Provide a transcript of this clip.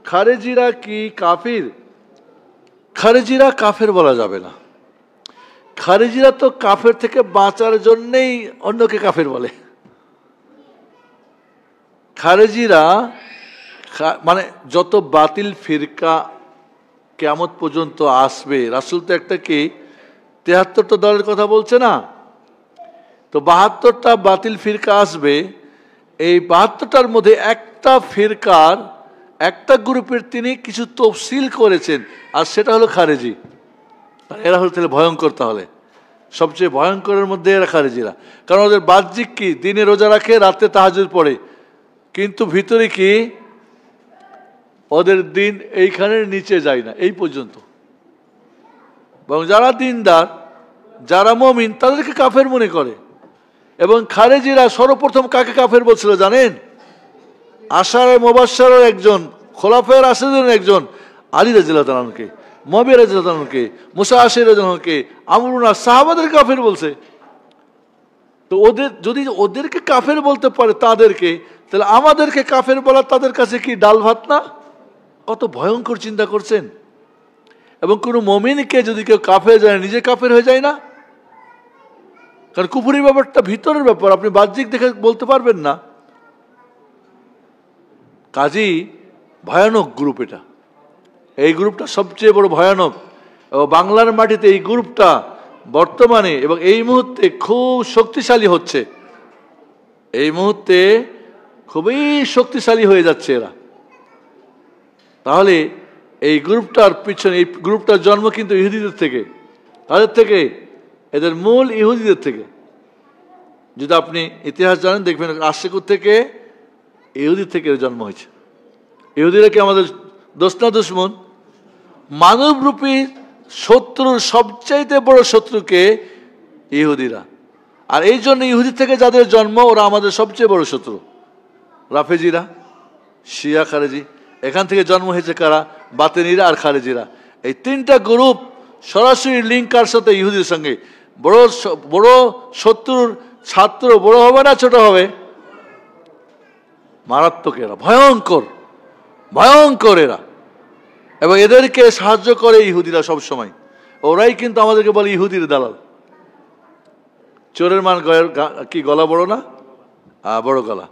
খারেজিরা কি কাফির? খারেজিরা কাফের বলা যাবে না। খারেজিরা তো কাফের থেকে বাঁচার জন্যেই অন্যকে কাফের বলে। খারেজিরা মানে যত বাতিল ফিরকা কিয়ামত পর্যন্ত আসবে, রাসূল তো একটা কি ৭৩টা দলের কথা বলছে না, তো ৭২টা বাতিল ফিরকা আসবে। এই ৭২টার মধ্যে একটা ফিরকার একটা গ্রুপের তিনি কিছু তফসিল করেছেন, আর সেটা হলো খারেজি। এরা হলো তাহলে ভয়ঙ্কর, তাহলে সবচেয়ে ভয়ঙ্করের মধ্যে এরা খারেজিরা। কারণ ওদের বাহ্যিক কি দিনে রোজা রাখে, রাতে তাহাজ্জুদ পড়ে, কিন্তু ভিতরে কি ওদের দিন এইখানের নিচে যায় না, এই পর্যন্ত। এবং যারা দিনদার, যারা মুমিন, তাদেরকে কাফের মনে করে। এবং খারেজিরা সর্বপ্রথম কাকে কাফের বলছিল জানেন? আশারে মুবাশশারের একজন, খোলাফায়ে রাশিদুনের একজন, আলী রাদিয়াল্লাহু তাআলা আনহুকে, মুআবিয়া রাদিয়াল্লাহু তাআলা আনহুকে, মুসা আশআরী রাদিয়াল্লাহু আনহুকে, আমর ইবনে আস সাহাবাদের কাফের বলছে। তো ওদের যদি ওদেরকে কাফের বলতে পারে তাদেরকে, তাহলে আমাদেরকে কাফের বলা তাদের কাছে কি ডাল ভাত না? কত ভয়ঙ্কর চিন্তা করছেন। এবং কোনো মুমিনকে যদি কেউ কাফের যায়, নিজে কাফের হয়ে যায় না? কারণ কুফরি ব্যাপারটা ভিতরের ব্যাপার, আপনি বাহ্যিক দেখে বলতে পারবেন না। কাজী ভয়ানক গ্রুপ এটা, এই গ্রুপটা সবচেয়ে বড় ভয়ানক। এবং বাংলার মাটিতে এই গ্রুপটা বর্তমানে এবং এই মুহূর্তে খুব শক্তিশালী হচ্ছে, এই মুহূর্তে খুবই শক্তিশালী হয়ে যাচ্ছে এরা। তাহলে এই গ্রুপটার পিছনে, এই গ্রুপটার জন্ম কিন্তু ইহুদিদের থেকে। তাদের থেকে, এদের মূল ইহুদিদের থেকে। যদি আপনি ইতিহাস জানেন দেখবেন আসছে থেকে ইহুদি থেকে এর জন্ম হয়েছে। ইহুদিরা কি আমাদের দোস্ত না দুশমন? মানবরূপী শত্রুর সবচাইতে বড় শত্রুকে ইহুদিরা। আর এই জন্য ইহুদি থেকে যাদের জন্ম, ওরা আমাদের সবচেয়ে বড় শত্রু। রাফেজিরা, শিয়া, খারেজি, এখান থেকে জন্ম হয়েছে কারা? বাতেনিরা আর খারেজিরা। এই তিনটা গ্রুপ সরাসরি লিঙ্ক কার সাথে? ইহুদির সঙ্গে। বড় বড় শত্রুর ছাত্র বড় হবে না ছোট হবে? মারাত্মক এরা, ভয়ঙ্কর ভয়ঙ্কর এরা। এবং এদেরকে সাহায্য করে ইহুদিরা সব সময়। ওরাই কিন্তু আমাদেরকে বলে ইহুদির দালাল। চোরের মান কি গলা বড় না? বড় গলা।